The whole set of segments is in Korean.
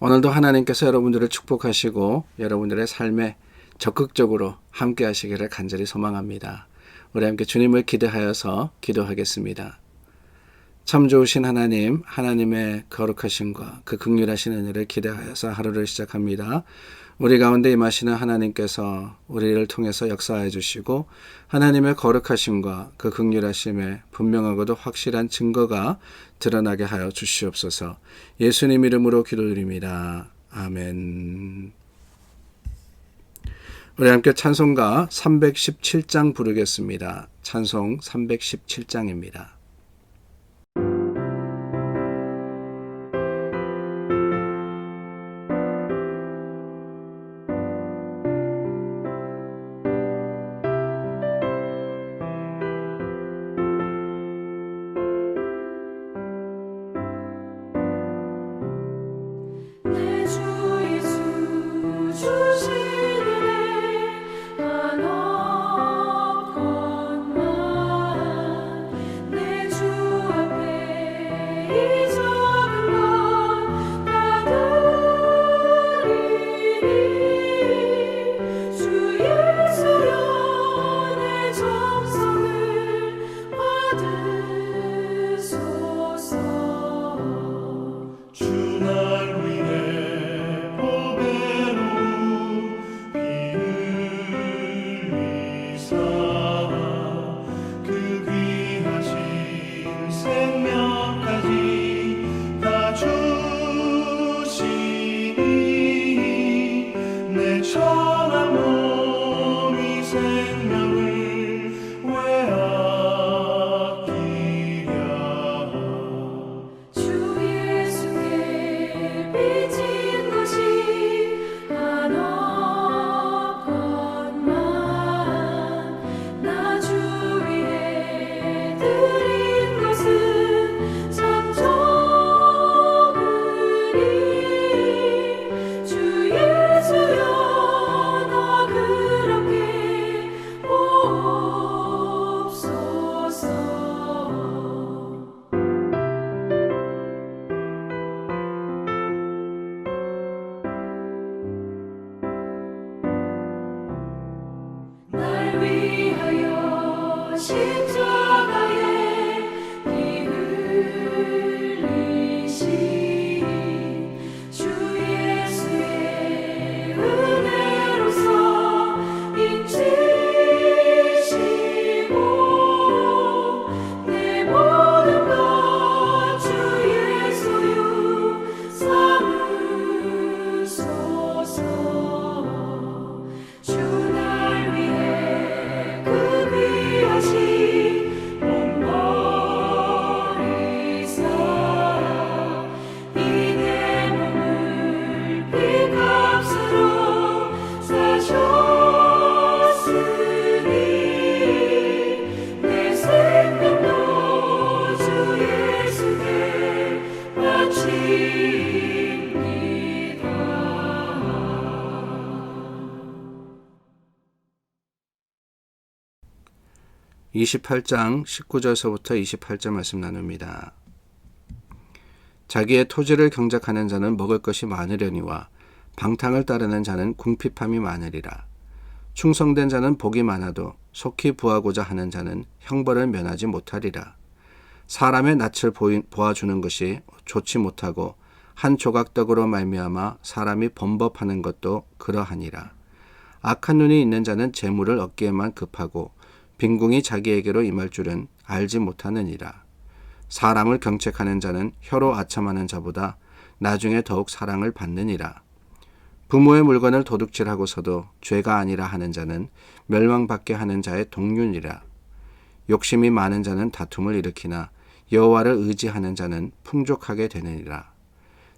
오늘도 하나님께서 여러분들을 축복하시고 여러분들의 삶에 적극적으로 함께 하시기를 간절히 소망합니다. 우리 함께 주님을 기대하여서 기도하겠습니다. 참 좋으신 하나님, 하나님의 거룩하심과 그 긍휼하신 은혜를 기대하여서 하루를 시작합니다. 우리 가운데 임하시는 하나님께서 우리를 통해서 역사해 주시고 하나님의 거룩하심과 그 긍휼하심의 분명하고도 확실한 증거가 드러나게 하여 주시옵소서. 예수님 이름으로 기도드립니다. 아멘. 우리 함께 찬송가 317장 부르겠습니다. 찬송 317장입니다. (28장) 19절서부터 28절 말씀 나눕니다. 자기의 토지를 경작하는 자는 먹을 것이 많으려니와 방탕을 따르는 자는 궁핍함이 많으리라. 충성된 자는 복이 많아도 속히 부하고자 하는 자는 형벌을 면하지 못하리라. 사람의 낯을 보아주는 것이 좋지 못하고 한 조각 떡으로 말미암아 사람이 범법하는 것도 그러하니라. 악한 눈이 있는 자는 재물을 얻기에만 급하고 빈궁이 자기에게로 임할 줄은 알지 못하느니라. 사람을 경책하는 자는 혀로 아첨하는 자보다 나중에 더욱 사랑을 받느니라. 부모의 물건을 도둑질하고서도 죄가 아니라 하는 자는 멸망받게 하는 자의 동류니라. 욕심이 많은 자는 다툼을 일으키나 여호와를 의지하는 자는 풍족하게 되느니라.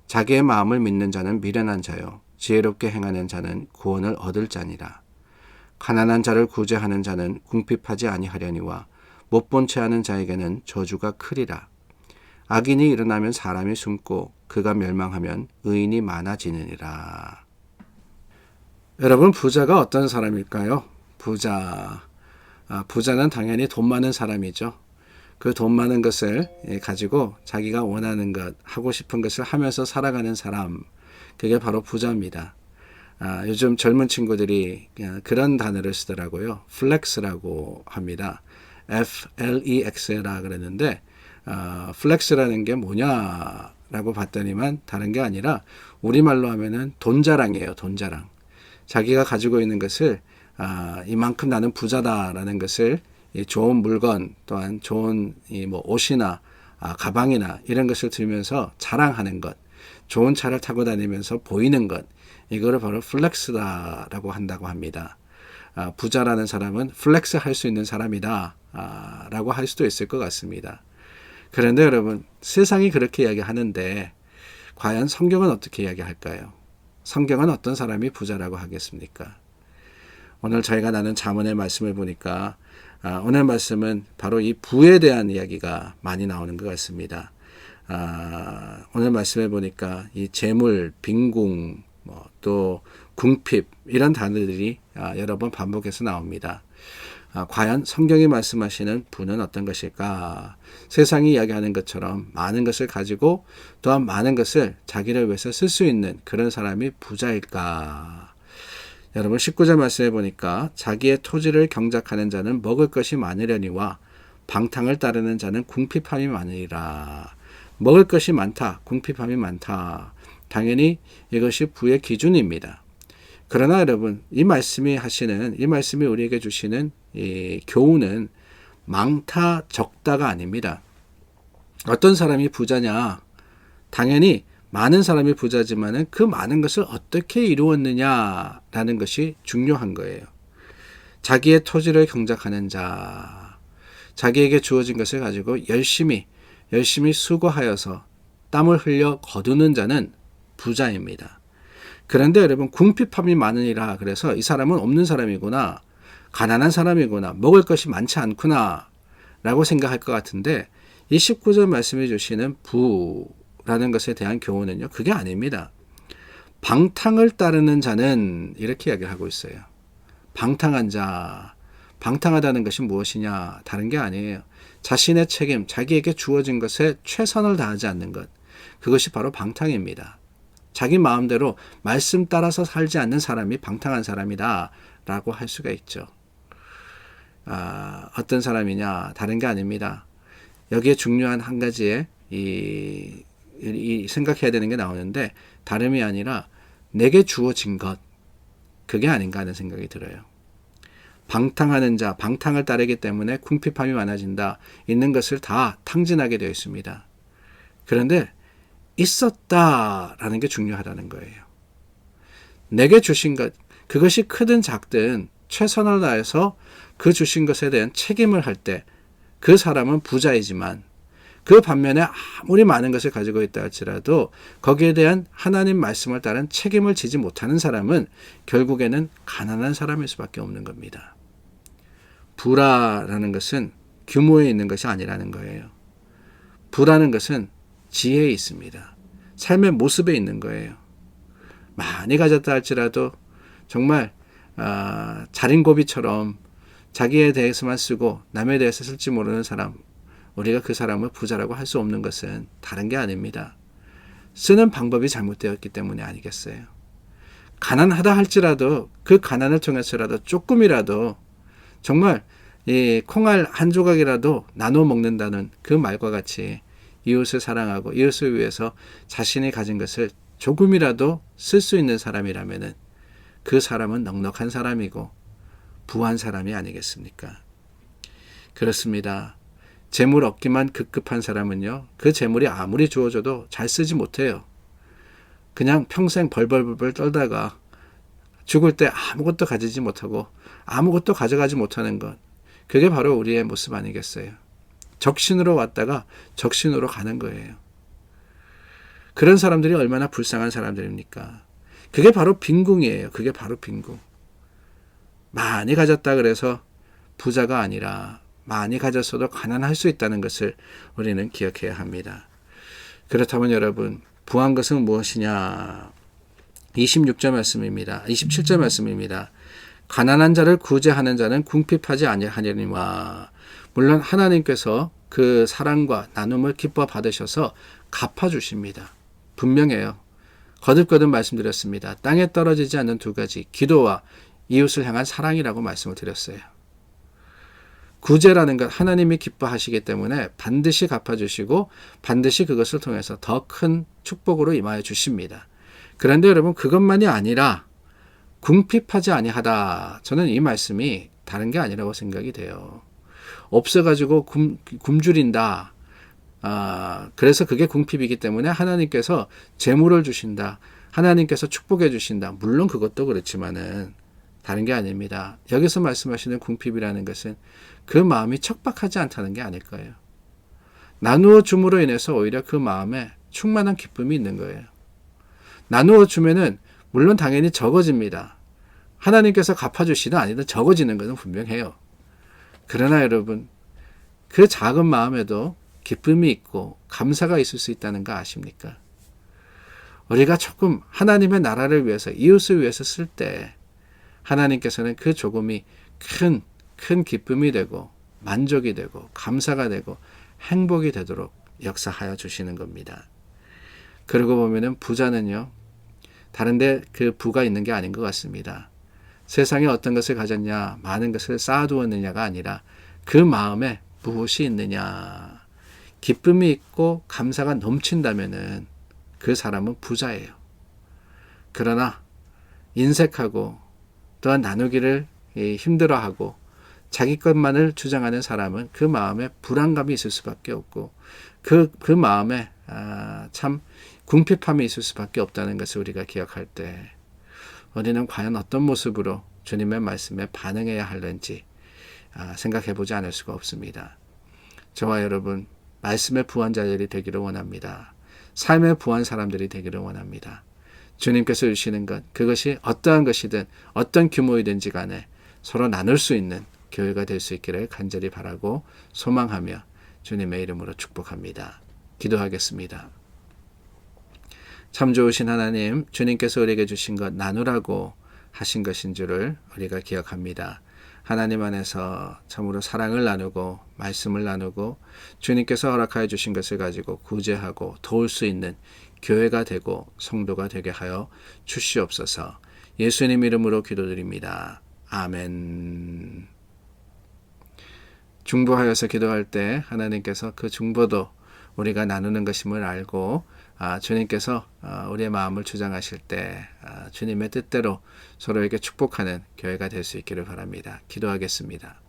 자기의 마음을 믿는 자는 미련한 자요 지혜롭게 행하는 자는 구원을 얻을 자니라. 가난한 자를 구제하는 자는 궁핍하지 아니하려니와 못본 채 하는 자에게는 저주가 크리라. 악인이 일어나면 사람이 숨고 그가 멸망하면 의인이 많아지느니라. 여러분, 부자가 어떤 사람일까요? 부자는 당연히 돈 많은 사람이죠. 그 돈 많은 것을 가지고 자기가 원하는 것, 하고 싶은 것을 하면서 살아가는 사람, 그게 바로 부자입니다. 요즘 젊은 친구들이 그냥 그런 단어를 쓰더라고요. 플렉스라고 합니다. FLEX라 그랬는데 플렉스라는 게 뭐냐라고 봤더니만 다른 게 아니라 우리말로 하면은 돈자랑이에요. 돈자랑. 자기가 가지고 있는 것을 이만큼 나는 부자다라는 것을 좋은 물건 또한 좋은 뭐 옷이나 가방이나 이런 것을 들면서 자랑하는 것, 좋은 차를 타고 다니면서 보이는 것, 이거를 바로 플렉스다라고 한다고 합니다. 부자라는 사람은 플렉스 할 수 있는 사람이다 라고 할 수도 있을 것 같습니다. 그런데 여러분, 세상이 그렇게 이야기하는데 과연 성경은 어떻게 이야기할까요? 성경은 어떤 사람이 부자라고 하겠습니까? 오늘 저희가 나눈 잠언의 말씀을 보니까 오늘 말씀은 바로 이 부에 대한 이야기가 많이 나오는 것 같습니다. 오늘 말씀에 보니까 이 재물, 빈궁, 또 궁핍 이런 단어들이 여러 번 반복해서 나옵니다. 과연 성경이 말씀하시는 부는 어떤 것일까? 세상이 이야기하는 것처럼 많은 것을 가지고 또한 많은 것을 자기를 위해서 쓸 수 있는 그런 사람이 부자일까? 여러분 19절 말씀해 보니까 자기의 토지를 경작하는 자는 먹을 것이 많으려니와 방탕을 따르는 자는 궁핍함이 많으리라. 먹을 것이 많다, 궁핍함이 많다. 당연히 이것이 부의 기준입니다. 그러나 여러분 이 말씀이 우리에게 주시는 이 교훈은 많다 적다가 아닙니다. 어떤 사람이 부자냐? 당연히 많은 사람이 부자지만은 그 많은 것을 어떻게 이루었느냐라는 것이 중요한 거예요. 자기의 토지를 경작하는 자, 자기에게 주어진 것을 가지고 열심히 수고하여서 땀을 흘려 거두는 자는 부자입니다. 그런데 여러분 궁핍함이 많으니라 그래서 이 사람은 없는 사람이구나, 가난한 사람이구나, 먹을 것이 많지 않구나 라고 생각할 것 같은데 이 19절 말씀해 주시는 부라는 것에 대한 교훈은요, 그게 아닙니다. 방탕을 따르는 자는 이렇게 이야기를 하고 있어요. 방탕한 자, 방탕하다는 것이 무엇이냐? 다른 게 아니에요. 자신의 책임, 자기에게 주어진 것에 최선을 다하지 않는 것, 그것이 바로 방탕입니다. 자기 마음대로 말씀 따라서 살지 않는 사람이 방탕한 사람이다 라고 할 수가 있죠. 어떤 사람이냐? 다른 게 아닙니다. 여기에 중요한 한 가지에 이 생각해야 되는 게 나오는데 다름이 아니라 내게 주어진 것, 그게 아닌가 하는 생각이 들어요. 방탕하는 자, 방탕을 따르기 때문에 궁핍함이 많아진다. 있는 것을 다 탕진하게 되어 있습니다. 그런데 있었다라는 게 중요하다는 거예요. 내게 주신 것, 그것이 크든 작든 최선을 다해서 그 주신 것에 대한 책임을 할 때 그 사람은 부자이지만 그 반면에 아무리 많은 것을 가지고 있다 할지라도 거기에 대한 하나님 말씀을 따른 책임을 지지 못하는 사람은 결국에는 가난한 사람일 수밖에 없는 겁니다. 부라라는 것은 규모에 있는 것이 아니라는 거예요. 부라는 것은 지혜에 있습니다. 삶의 모습에 있는 거예요. 많이 가졌다 할지라도 정말 자린고비처럼 자기에 대해서만 쓰고 남에 대해서 쓸지 모르는 사람, 우리가 그 사람을 부자라고 할 수 없는 것은 다른 게 아닙니다. 쓰는 방법이 잘못되었기 때문에 아니겠어요. 가난하다 할지라도 그 가난을 통해서라도 조금이라도 정말 이 콩알 한 조각이라도 나눠 먹는다는 그 말과 같이 이웃을 사랑하고 이웃을 위해서 자신이 가진 것을 조금이라도 쓸 수 있는 사람이라면은 그 사람은 넉넉한 사람이고 부한 사람이 아니겠습니까? 그렇습니다. 재물 얻기만 급급한 사람은요, 그 재물이 아무리 주어져도 잘 쓰지 못해요. 그냥 평생 벌벌벌 떨다가 죽을 때 아무것도 가지지 못하고 아무것도 가져가지 못하는 것, 그게 바로 우리의 모습 아니겠어요? 적신으로 왔다가 적신으로 가는 거예요. 그런 사람들이 얼마나 불쌍한 사람들입니까? 그게 바로 빈궁이에요. 그게 바로 빈궁. 많이 가졌다 그래서 부자가 아니라 많이 가졌어도 가난할 수 있다는 것을 우리는 기억해야 합니다. 그렇다면 여러분, 부한 것은 무엇이냐? 26절 말씀입니다. 27절 말씀입니다. 가난한 자를 구제하는 자는 궁핍하지 아니하려니와. 물론 하나님께서 그 사랑과 나눔을 기뻐 받으셔서 갚아주십니다. 분명해요. 거듭거듭 말씀드렸습니다. 땅에 떨어지지 않는 두 가지, 기도와 이웃을 향한 사랑이라고 말씀을 드렸어요. 구제라는 것, 하나님이 기뻐하시기 때문에 반드시 갚아주시고 반드시 그것을 통해서 더 큰 축복으로 임하여 주십니다. 그런데 여러분, 그것만이 아니라 궁핍하지 아니하다. 저는 이 말씀이 다른 게 아니라고 생각이 돼요. 없어가지고 굶주린다. 그래서 그게 궁핍이기 때문에 하나님께서 재물을 주신다. 하나님께서 축복해 주신다. 물론 그것도 그렇지만은 다른 게 아닙니다. 여기서 말씀하시는 궁핍이라는 것은 그 마음이 척박하지 않다는 게 아닐 거예요. 나누어 줌으로 인해서 오히려 그 마음에 충만한 기쁨이 있는 거예요. 나누어 주면은 물론 당연히 적어집니다. 하나님께서 갚아주시든 아니든 적어지는 것은 분명해요. 그러나 여러분, 그 작은 마음에도 기쁨이 있고 감사가 있을 수 있다는 거 아십니까? 우리가 조금 하나님의 나라를 위해서, 이웃을 위해서 쓸 때 하나님께서는 그 조금이 큰 기쁨이 되고 만족이 되고 감사가 되고 행복이 되도록 역사하여 주시는 겁니다. 그러고 보면은 부자는요, 다른데 그 부가 있는 게 아닌 것 같습니다. 세상에 어떤 것을 가졌냐, 많은 것을 쌓아두었느냐가 아니라 그 마음에 무엇이 있느냐, 기쁨이 있고 감사가 넘친다면은 그 사람은 부자예요. 그러나 인색하고 또한 나누기를 힘들어하고 자기 것만을 주장하는 사람은 그 마음에 불안감이 있을 수밖에 없고 그 마음에 참 궁핍함이 있을 수밖에 없다는 것을 우리가 기억할 때 우리는 과연 어떤 모습으로 주님의 말씀에 반응해야 할는지 생각해 보지 않을 수가 없습니다. 저와 여러분, 말씀의 부한 자들이 되기를 원합니다. 삶의 부한 사람들이 되기를 원합니다. 주님께서 주시는 것, 그것이 어떠한 것이든 어떤 규모이든지 간에 서로 나눌 수 있는 교회가 될 수 있기를 간절히 바라고 소망하며 주님의 이름으로 축복합니다. 기도하겠습니다. 참 좋으신 하나님, 주님께서 우리에게 주신 것 나누라고 하신 것인 줄을 우리가 기억합니다. 하나님 안에서 참으로 사랑을 나누고 말씀을 나누고 주님께서 허락하여 주신 것을 가지고 구제하고 도울 수 있는 교회가 되고 성도가 되게 하여 주시옵소서. 예수님 이름으로 기도드립니다. 아멘. 중보하여서 기도할 때 하나님께서 그 중보도 우리가 나누는 것임을 알고 주님께서 우리의 마음을 주장하실 때 주님의 뜻대로 서로에게 축복하는 교회가 될 수 있기를 바랍니다. 기도하겠습니다.